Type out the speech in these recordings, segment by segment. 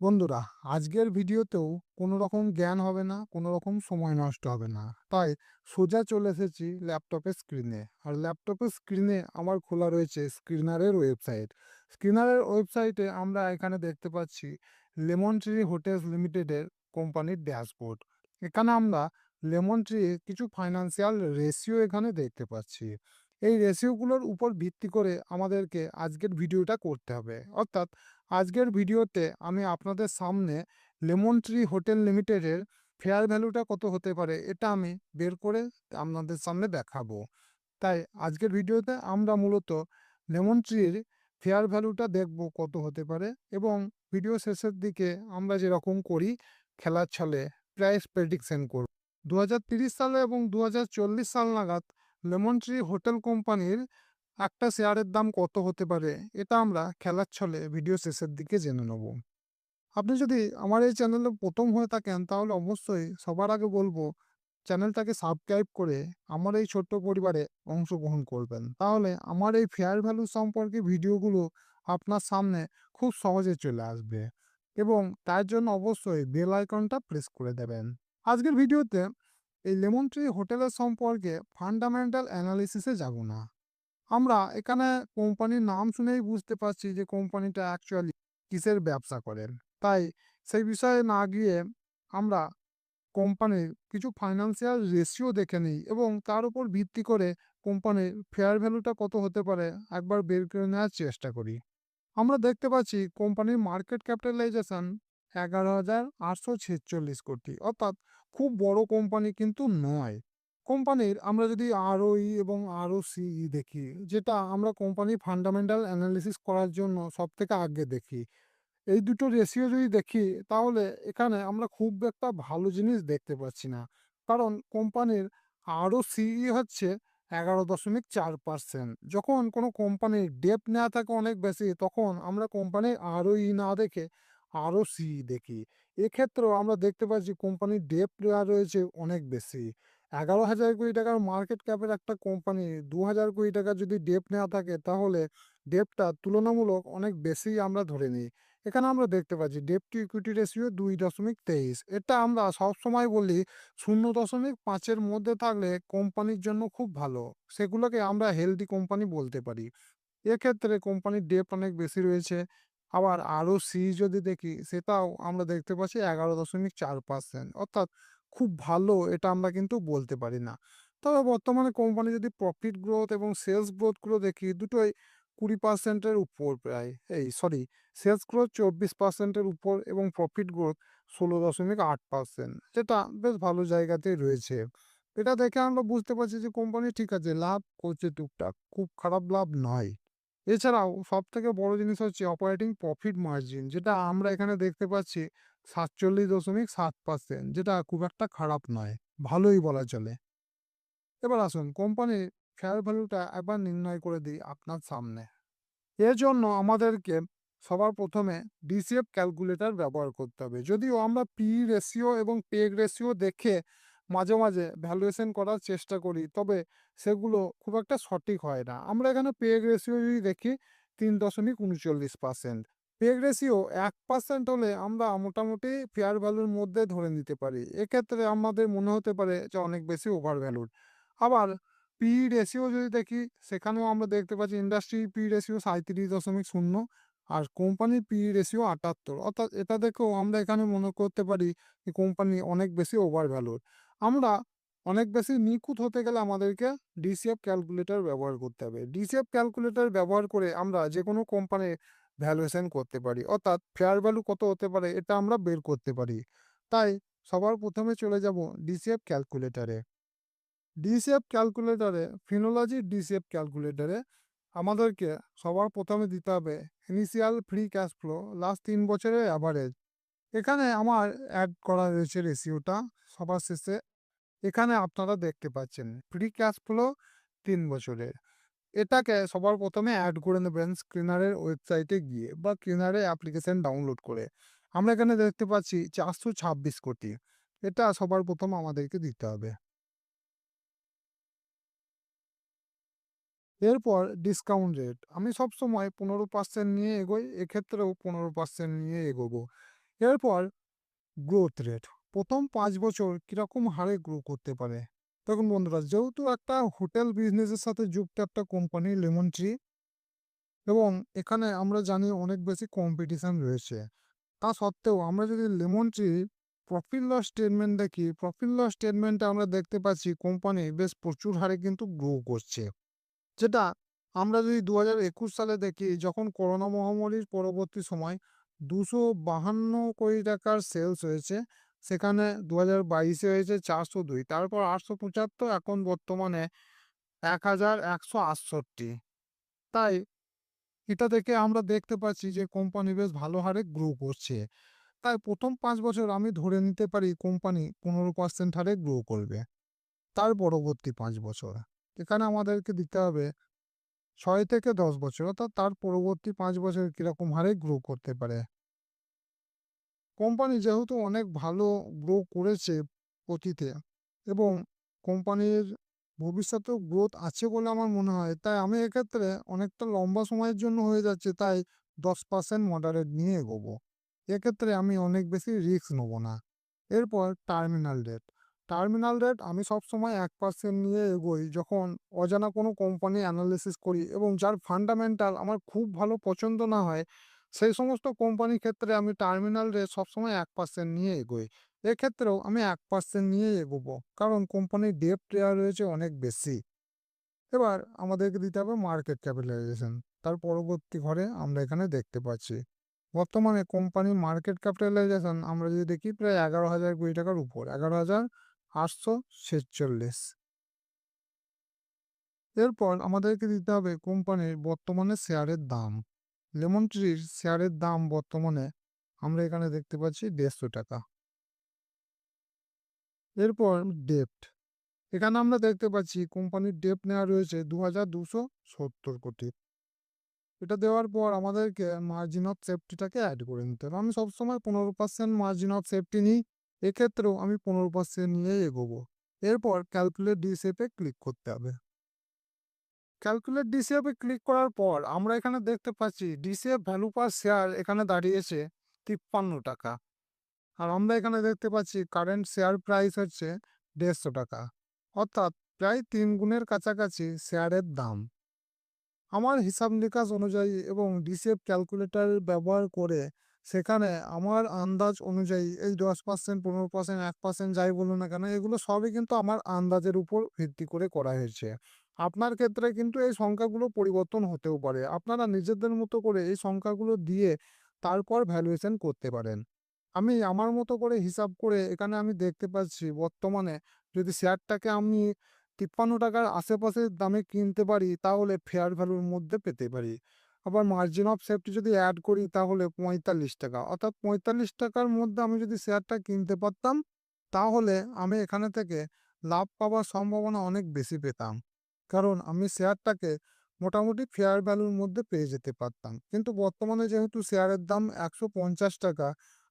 বন্ধুরা, আজকের ভিডিওতেও কোনো রকম জ্ঞান হবে না, কোনো রকম সময় নষ্ট হবে না। তাই সোজা চলে এসেছি ল্যাপটপের স্ক্রিনে। আর ল্যাপটপের স্ক্রিনে আমার খোলা রয়েছে স্ক্রিনারের ওয়েবসাইট। স্ক্রিনারের ওয়েবসাইটে আমরা এখানে দেখতে পাচ্ছি লেমন ট্রি হোটেলস লিমিটেডের কোম্পানির ড্যাশবোর্ড। এখানে আমরা লেমন ট্রি কিছু ফাইন্যান্সিয়াল রেশিও এখানে দেখতে পাচ্ছি। এই রেশিওগুলোর উপর ভিত্তি করে আমাদেরকে আজকের ভিডিওটা করতে হবে। অর্থাৎ আজকের ভিডিওতে আমি আপনাদের সামনে লেমন ট্রি হোটেল লিমিটেডের ফেয়ার ভ্যালুটা কত হতে পারে এটা আমি বের করে আপনাদের সামনে দেখাবো। তাই আজকের ভিডিওতে আমরা মূলত লেমন ট্রির ফেয়ার ভ্যালুটা দেখব কত হতে পারে, এবং ভিডিও শেষের দিকে আমরা যেরকম করি খেলার ছলে প্রাইস প্রেডিকশন করব। 2030 সালে এবং 2040 সাল নাগাদ লেমন ট্রি হোটেল কোম্পানির একটা শেয়ারের দাম কত হতে পারে এটা আমরা খেলার ছলে ভিডিও শেষের দিকে জেনে নেব। আপনি যদি আমার এই চ্যানেলে প্রথম হয়ে থাকেন তাহলে অবশ্যই সবার আগে বলবো চ্যানেলটাকে সাবস্ক্রাইব করে আমার এই ছোট্ট পরিবারে অংশগ্রহণ করবেন। তাহলে আমার এই ফেয়ার ভ্যালু সম্পর্কে ভিডিওগুলো আপনার সামনে খুব সহজে চলে আসবে, এবং তার জন্য অবশ্যই বেল আইকনটা প্রেস করে দেবেন। আজকের ভিডিওতে এই লেমন ট্রি হোটেলের সম্পর্কে ফান্ডামেন্টাল অ্যানালিসিসে যাব না। আমরা এখানে কোম্পানির নাম শুনেই বুঝতে পারছি যে কোম্পানিটা অ্যাকচুয়ালি কিসের ব্যবসা করেন। তাই সেই বিষয়ে না গিয়ে আমরা কোম্পানির কিছু ফাইন্যান্সিয়াল রেশিও দেখে নিই এবং তার উপর ভিত্তি করে কোম্পানির ফেয়ার ভ্যালুটা কত হতে পারে একবার বের করে নেওয়ার চেষ্টা করি। আমরা দেখতে পাচ্ছি কোম্পানির মার্কেট ক্যাপিটালাইজেশন 11,846 কোটি, অর্থাৎ খুব বড় কোম্পানি কিন্তু নয়। কোম্পানির আমরা যদি আরওই এবং আরওসিই দেখি, যেটা আমরা কোম্পানির ফান্ডামেন্টাল অ্যানালিসিস করার জন্য সব থেকে আগে দেখি, এই দুটো রেশিও যদি দেখি তাহলে এখানে আমরা খুব একটা ভালো জিনিস দেখতে পাচ্ছি না। কারণ কোম্পানির আরওসিই হচ্ছে 11.4%। যখন কোনো কোম্পানির ডেপ নেওয়া থাকে অনেক বেশি, তখন আমরা কোম্পানির আরওই না দেখে আরওসিই দেখি। এক্ষেত্রেও আমরা দেখতে পাচ্ছি কোম্পানির ডেপ নেওয়া রয়েছে অনেক বেশি। 11,000 কোটি টাকার মার্কেট ক্যাপের একটা কোম্পানি 2,000 কোটি টাকা যদি ডেপ নেওয়া থাকে, তাহলে ডেপটা তুলনামূলক অনেক বেশি আমরা ধরে নিই। এখানে আমরা দেখতে পাচ্ছি ডেপ টু ইকুইটি রেশিও 2.23। এটা আমরা সবসময় বলি 0.5-এর মধ্যে থাকলে কোম্পানির জন্য খুব ভালো। সেগুলোকে আমরা হেলদি কোম্পানি বলতে পারি। এক্ষেত্রে কোম্পানির ডেপ অনেক বেশি রয়েছে। আবার আরওসি যদি দেখি সেটাও আমরা দেখতে পাচ্ছি 11.4%, অর্থাৎ খুব ভালো এটা আমরা কিন্তু বলতে পারি না। তবে বর্তমানে কোম্পানি যদি প্রফিট গ্রোথ এবং সেলস গ্রোথগুলো দেখি, দুটোই 20% এর উপর প্রায়। সেলস গ্রোথ 24% এর উপর এবং প্রফিট গ্রোথ 16.8%, যেটা বেশ ভালো জায়গাতেই রয়েছে। এটা দেখে আমরা বুঝতে পারছি যে কোম্পানি ঠিক আছে, লাভ করছে টুকটাক, খুব খারাপ লাভ নয়। এছাড়াও সবথেকে বড় জিনিস হচ্ছে অপারেটিং প্রফিট মার্জিন, যেটা আমরা এখানে দেখতে পাচ্ছি 47.7%, যেটা খুব একটা খারাপ নয়, ভালোই বলা চলে। এবার আসুন কোম্পানির ফেয়ার ভ্যালুটা একবার নির্ণয় করে দিই আপনার সামনে। এর জন্য আমাদেরকে সবার প্রথমে ডিসিএফ ক্যালকুলেটর ব্যবহার করতে হবে। যদিও আমরা পি রেশিও এবং পেগ রেশিও দেখে মাঝে মাঝে ভ্যালুয়েশন করার চেষ্টা করি, তবে সেগুলো খুব একটা সঠিক হয় না। আমরা এখানে পেগ রেশিও যদি দেখি 3.39%। পেগ রেশিও 1% হলে আমরা মোটামুটি ফেয়ার ভ্যালুর মধ্যে ধরে নিতে পারি। এক্ষেত্রে আমাদের মনে হতে পারে যে অনেক বেশি ওভার ভ্যালুড। আবার পি রেশিও যদি দেখি, সেখানেও আমরা দেখতে পাচ্ছি ইন্ডাস্ট্রি পি রেশিও 37.0 আর কোম্পানির পি রেশিও 78, অর্থাৎ এটা দেখেও আমরা এখানে মনে করতে পারি যে কোম্পানি অনেক বেশি ওভার ভ্যালুড। আমরা অনেক বেশি নিখুঁত হতে গেলে আমাদেরকে ডিসিএফ ক্যালকুলেটর ব্যবহার করতে হবে। ডিসিএফ ক্যালকুলেটর ব্যবহার করে আমরা যে কোনো কোম্পানির ভ্যালুয়েশন করতে পারি, অর্থাৎ ফেয়ার ভ্যালু কত হতে পারে এটা আমরা বের করতে পারি। তাই সবার প্রথমে চলে যাব ডিসিএফ ক্যালকুলেটরে। ডিসিএফ ক্যালকুলেটরে ফিনোলজি ডিসিএফ ক্যালকুলেটরে আমাদেরকে সবার প্রথমে দিতে হবে initial free cash flow last 3 বছরের অ্যাভারেজ। এখানে আমার অ্যাড করা রয়েছে রেশিওটা সবার শেষে। এখানে আপনারা দেখতে পাচ্ছেন ফ্রি ক্যাশ ফ্লো 3 বছরের। এটাকে সবার প্রথমে অ্যাড করে নেবেন স্ক্রিনারের ওয়েবসাইটে গিয়ে বা স্ক্রিনারের অ্যাপ্লিকেশন ডাউনলোড করে। আমরা এখানে দেখতে পাচ্ছি 426 কোটি। এটা সবার প্রথম আমাদেরকে দিতে হবে। এরপর ডিসকাউন্ট রেট আমি সবসময় 15% নিয়ে এগোই, এক্ষেত্রেও 15% নিয়ে এগোবো। এরপর গ্রোথ রেট, প্রথম ৫ বছর কিরকম হারে গ্রো করতে পারে। দেখুন বন্ধুরা, যেহেতু একটা হোটেল বিজনেসের সাথে যুক্ত একটা কোম্পানি লেমন ট্রি, এবং এখানে আমরা জানি অনেক বেশি কম্পিটিশন রয়েছে। তা সত্ত্বেও আমরা যদি লেমন ট্রির প্রফিট লস স্টেটমেন্ট দেখি, প্রফিট লস স্টেটমেন্টে আমরা দেখতে পাচ্ছি কোম্পানি বেশ প্রচুর হারে কিন্তু গ্রো করছে। যেটা আমরা যদি ২০২১ সালে দেখি, যখন করোনা মহামারীর পরবর্তী সময় ২৫২ কোটি টাকার সেলস হয়েছে, সেখানে ২০২২ হয়েছে ৪০২, তারপর ৮৭৫, এখন বর্তমানে ১,১৬৮। তাই এটা থেকে আমরা দেখতে পাচ্ছি যে কোম্পানি বেশ ভালো হারে গ্রো করছে। তাই প্রথম ৫ বছর আমি ধরে নিতে পারি কোম্পানি ১৫% হারে গ্রো করবে। তার পরবর্তী ৫ বছর, এখানে আমাদেরকে দিতে হবে ৬ থেকে ১০ বছর, অর্থাৎ তার পরবর্তী ৫ বছর কিরকম হারে গ্রো করতে পারে। কোম্পানি যেহেতু অনেক ভালো গ্রো করেছে অতীতে, এবং কোম্পানির ভবিষ্যতেও গ্রোথ আছে বলে আমার মনে হয়, তাই আমি এক্ষেত্রে অনেকটা লম্বা সময়ের জন্য হয়ে যাচ্ছে, তাই ১০% মডারেট নিয়ে এগোবো। এক্ষেত্রে আমি অনেক বেশি রিস্ক নেব না। এরপর টার্মিনাল রেট। টার্মিনাল রেট আমি সবসময় ১% নিয়ে এগোই যখন অজানা কোনো কোম্পানি অ্যানালিসিস করি এবং যার ফান্ডামেন্টাল আমার খুব ভালো পছন্দ না হয়, সেই সমস্ত কোম্পানির ক্ষেত্রে আমি টার্মিনাল রেট সবসময় ১% নিয়ে এগোই। এক্ষেত্রেও আমি ১% নিয়েই এগোবো। কারণ কোম্পানির ডেপ্ট দেয়া রয়েছে অনেক বেশি। এবার আমাদেরকে দিতে হবে মার্কেট ক্যাপিটালাইজেশন। তার পরবর্তী ঘরে আমরা এখানে দেখতে পাচ্ছি। বর্তমানে কোম্পানির মার্কেট ক্যাপিটালাইজেশন আমরা যদি দেখি প্রায় ১১,০০০ কোটি টাকার উপর, ১১,৮৪৬। এরপর আমাদেরকে দিতে হবে কোম্পানির বর্তমানে শেয়ারের দাম। লেমন ট্রির শেয়ারের দাম বর্তমানে আমরা এখানে দেখতে পাচ্ছি ৳১৫০। এরপর ডেপ্ট। এখানে আমরা দেখতে পাচ্ছি কোম্পানির ডেপ্ট নেওয়া রয়েছে ২,২৭০ কোটি। এটা দেওয়ার পর আমাদেরকে মার্জিন অফ সেফটিটাকে এড করে নিতে হবে। আমি সবসময় ১৫% মার্জিন অফ সেফটি নিই। এক্ষেত্রেও আমি ১৫% নিয়েই এগোবো। এরপর ক্যালকুলেট ডিসিএফ এ ক্লিক করতে হবে। ক্যালকুলেট ডিসিএফ এ ক্লিক করার পর আমরা এখানে দেখতে পাচ্ছি ডিসিএফ ভ্যালু পার শেয়ার এখানে দাঁড়িয়েছে ৳৫৩। আর আমরা এখানে দেখতে পাচ্ছি কারেন্ট শেয়ার প্রাইস হচ্ছে ৳১৫০। অর্থাৎ প্রায় ৩ গুণের কাছাকাছি শেয়ারের দাম। আমার হিসাব নিকাশ অনুযায়ী এবং ডিসিএফ ক্যালকুলেটর ব্যবহার করে সেখানে আমার আন্দাজ অনুযায়ী এই ১০%, ১৫%, ১% যাই বলুন না কেন, এগুলো সবই কিন্তু আমার আন্দাজের উপর ভিত্তি করে করা হয়েছে। আপনার ক্ষেত্রে কিন্তু এই সংখ্যাগুলো পরিবর্তন হতেও পারে। আপনারা নিজেদের মতো করে এই সংখ্যাগুলো দিয়ে তারপর ভ্যালুয়েশন করতে পারেন। আমি আমার মতো করে হিসাব করে এখানে আমি দেখতে পাচ্ছি বর্তমানে যদি শেয়ারটাকে আমি ৳৫৩ আশেপাশের দামে কিনতে পারি, তাহলে ফেয়ার ভ্যালুর মধ্যে পেতে পারি। আবার মার্জিন অফ সেফটি যদি এড করি তাহলে ৳৪৫, অর্থাৎ ৳৪৫ মধ্যে আমি যদি শেয়ারটা কিনতে পারতাম, তাহলে আমি এখানে থেকে লাভ পাওয়ার সম্ভাবনা অনেক বেশি পেতাম। কারণ আমি শেয়ারটাকে মোটামুটি ফেয়ার ভ্যালুর মধ্যে পেয়ে যেতে পারতাম। কিন্তু বর্তমানে যেহেতু শেয়ারের দাম ৳১৫০,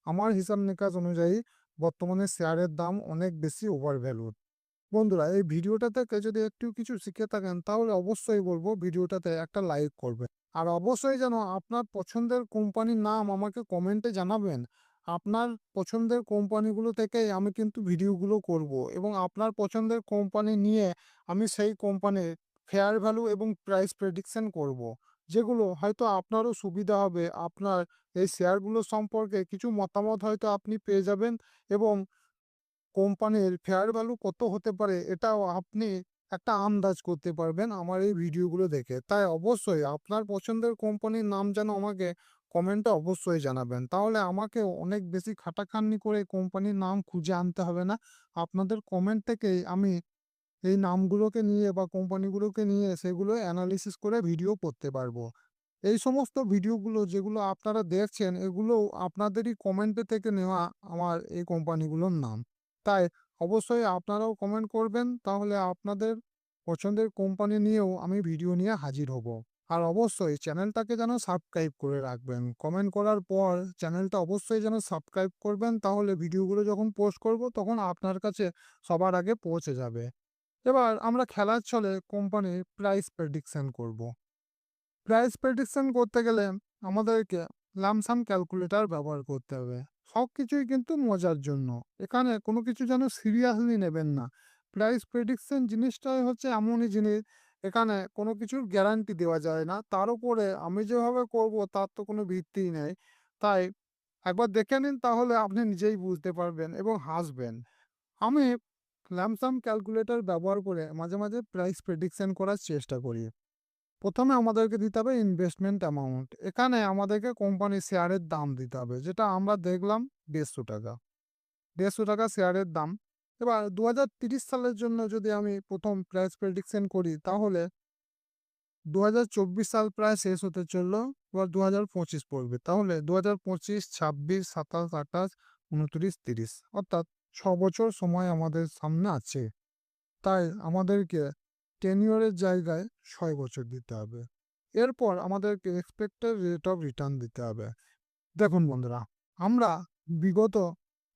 আমার হিসাব নিকাশ অনুযায়ী বর্তমানে শেয়ারের দাম অনেক বেশি ওভার ভ্যালুড। বন্ধুরা, এই ভিডিওটা থেকে যদি একটু কিছু শিখে থাকেন, তাহলে অবশ্যই বলবো ভিডিওটাতে একটা লাইক করবেন। আর অবশ্যই যেন আপনার পছন্দের কোম্পানির নাম আমাকে কমেন্টে জানাবেন। আপনার পছন্দের কোম্পানিগুলো থেকেই আমি কিন্তু ভিডিওগুলো করব, এবং আপনার পছন্দের কোম্পানি নিয়ে আমি সেই কোম্পানির ফেয়ার ভ্যালু এবং প্রাইস প্রেডিকশন করব। যেগুলো হয়তো আপনারও সুবিধা হবে। আপনার এই শেয়ারগুলো সম্পর্কে কিছু মতামত হয়তো আপনি পেয়ে যাবেন, এবং কোম্পানির ফেয়ার ভ্যালু কত হতে পারে এটাও আপনি একটা আন্দাজ করতে পারবেন আমার এই ভিডিওগুলো দেখে। তাই অবশ্যই আপনার পছন্দের কোম্পানির নাম যেন আমাকে কমেন্টে অবশ্যই জানাবেন। তাহলে আমাকে অনেক বেশি খাটাখাটনি করে কোম্পানির নাম খুঁজে আনতে হবে না। আপনাদের কমেন্ট থেকেই আমি এই নামগুলোকে নিয়ে বা কোম্পানিগুলোকে নিয়ে সেগুলো অ্যানালিসিস করে ভিডিও করতে পারবো। এই সমস্ত ভিডিওগুলো যেগুলো আপনারা দেখছেন, এগুলোও আপনাদেরই কমেন্টে থেকে নেওয়া আমার এই কোম্পানিগুলোর নাম। তাই অবশ্যই আপনারাও কমেন্ট করবেন, তাহলে আপনাদের পছন্দের কোম্পানি নিয়েও আমি ভিডিও নিয়ে হাজির হব। আর অবশ্যই চ্যানেলটাকে যেন সাবস্ক্রাইব করে রাখবেন। কমেন্ট করার পর চ্যানেলটা অবশ্যই যেন সাবস্ক্রাইব করবেন, তাহলে ভিডিওগুলো যখন পোস্ট করব তখন আপনার কাছে সবার আগে পৌঁছে যাবে। এবার আমরা খেলার ছলে কোম্পানির প্রাইস প্রেডিকশন করব। প্রাইস প্রেডিকশন করতে গেলে আমাদেরকে লামসাম ক্যালকুলেটর ব্যবহার করতে হবে। সবকিছুই কিন্তু মজার জন্য। এখানে কোনো কিছু যেন সিরিয়াসলি নেবেন না। প্রাইস প্রেডিকশন জিনিসটাই হচ্ছে এমনই জিনিস, এখানে কোনো কিছুর গ্যারান্টি দেওয়া যায় না। তার উপরে আমি যেভাবে করব তার তো কোনো ভিত্তিই নেই। তাই একবার দেখে নিন, তাহলে আপনি নিজেই বুঝতে পারবেন এবং হাসবেন। আমি লামসাম ক্যালকুলেটর ব্যবহার করে মাঝে, মাঝে প্রাইস প্রেডিকশন করার চেষ্টা করি। ১ম এ আমাদেরকে দিতে হবে ইনভেস্টমেন্ট অ্যামাউন্ট। এখানে আমাদেরকে কোম্পানির শেয়ারের দাম দিতে হবে। যেটা আমরা দেখলাম ৳১৫০। ৳১৫০ শেয়ারের দাম। এবার ২০৩০ সালের জন্য যদি আমি ১ম প্রাইস প্রেডিকশন করি, তাহলে ২০২৪ সাল প্রায় শেষ হতে চলল। এবার ২০২৫ পড়বে। তাহলে ২০২৫, ২৬, ২৭, ২৮, ২৯, ৩০ অর্থাৎ ৬ বছর সময় আমাদের সামনে আছে। তাই আমাদেরকে টেনিউরের জায়গায় ৬ বছর দিতে হবে। এরপর আমাদেরকে এক্সপেক্টেড রেট অফ রিটার্ন দিতে হবে। দেখুন বন্ধুরা, আমরা বিগত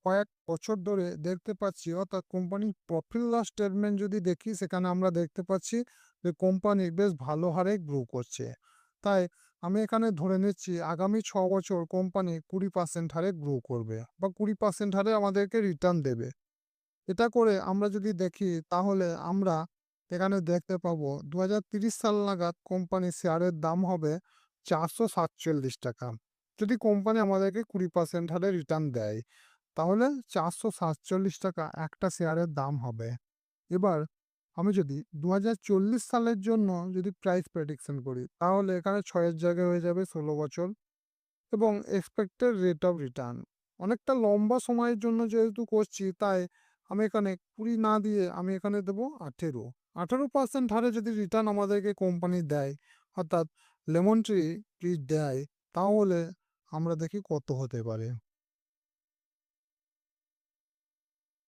কয়েক বছর ধরে দেখতে পাচ্ছি, অর্থাৎ কোম্পানির প্রফিট লস স্টেটমেন্ট যদি দেখি, সেখানে আমরা দেখতে পাচ্ছি যে কোম্পানি বেশ ভালো হারে গ্রো করছে। তাই আমি এখানে ধরে নিচ্ছি আগামী ৬ বছর কোম্পানি ২০% হারে গ্রো করবে বা ২০% হারে আমাদেরকে রিটার্ন দেবে। এটা করে আমরা যদি দেখি, তাহলে আমরা এখানে দেখতে পাবো ২০৩০ সাল নাগাদ কোম্পানির শেয়ারের দাম হবে ৳৪৪৭। যদি কোম্পানি আমাদেরকে ২০% হারে রিটার্ন দেয়, তাহলে ৳৪৪৭ একটা শেয়ারের দাম হবে। এবার আমি যদি ২০৪০ সালের জন্য যদি প্রাইস প্রেডিকশন করি, তাহলে এখানে ৬ এর জায়গায় হয়ে যাবে ১৬ বছর এবং এক্সপেক্টেড রেট অফ রিটার্ন। অনেকটা লম্বা সময়ের জন্য যেহেতু করছি, তাই আমি এখানে ২০ না দিয়ে আমি এখানে দেবো ১৮। ১৮% হারে যদি রিটার্ন আমাদেরকে কোম্পানি দেয়, অর্থাৎ লেমন ট্রি যদি দেয়, তাহলে আমরা দেখি কত হতে পারে।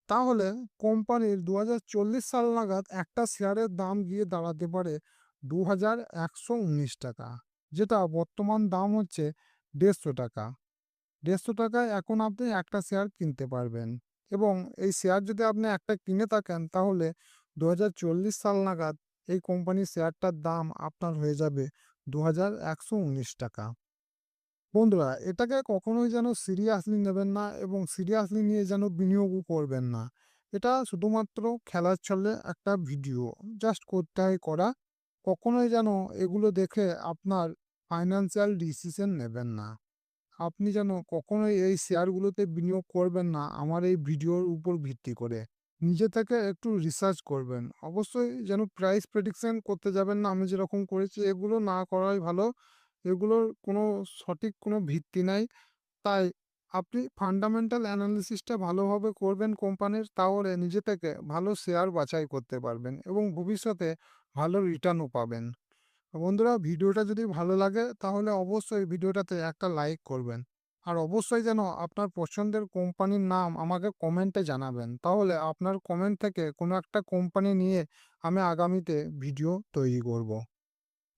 তাহলে কোম্পানির ২০৪০ সাল নাগাদ একটা শেয়ারের দাম গিয়ে দাঁড়াতে পারে ৳২,১১৯, যেটা বর্তমান দাম হচ্ছে ৳১৫০। ৳১৫০ এখন আপনি একটা শেয়ার কিনতে পারবেন এবং এই শেয়ার যদি আপনি একটা কিনে থাকেন, তাহলে ২০৪০ সাল নাগাদ এই কোম্পানির শেয়ারটার দাম আপনার হয়ে যাবে ৳২,১১৯। বন্ধুরা, এটাকে কখনোই যেন সিরিয়াসলি নেবেন না এবং সিরিয়াসলি নিয়ে যেন বিনিয়োগও করবেন না। এটা শুধুমাত্র খেলার ছলে একটা ভিডিও। জাস্ট করতে হয় করা। কখনোই যেন এগুলো দেখে আপনার ফাইন্যান্সিয়াল ডিসিশন নেবেন না। আপনি যেন কখনোই এই শেয়ারগুলোতে বিনিয়োগ করবেন না আমার এই ভিডিওর উপর ভিত্তি করে। নিজে থেকে একটু রিসার্চ করবেন। অবশ্যই যেন প্রাইস প্রেডিকশন করতে যাবেন না আমি যেরকম করেছি, এগুলো না করাই ভালো। এগুলোর কোনো সঠিক কোনো ভিত্তি নাই। তাই আপনি ফান্ডামেন্টাল অ্যানালিসিসটা ভালোভাবে করবেন কোম্পানির, তাহলে নিজে থেকে ভালো শেয়ার বাছাই করতে পারবেন এবং ভবিষ্যতে ভালো রিটার্নও পাবেন। বন্ধুরা, ভিডিওটা যদি ভালো লাগে, তাহলে অবশ্যই ভিডিওটাতে একটা লাইক করবেন। আর অবশ্যই যেন আপনার পছন্দের কোম্পানির নাম আমাকে কমেন্টে জানাবেন। তাহলে আপনার কমেন্ট থেকে কোনো একটা কোম্পানি নিয়ে আমি আগামীতে ভিডিও তৈরি করব।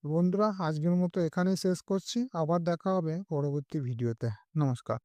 বন্ধুরা, আজকের মতো এখানেই শেষ করছি। আবার দেখা হবে পরবর্তী ভিডিওতে। নমস্কার।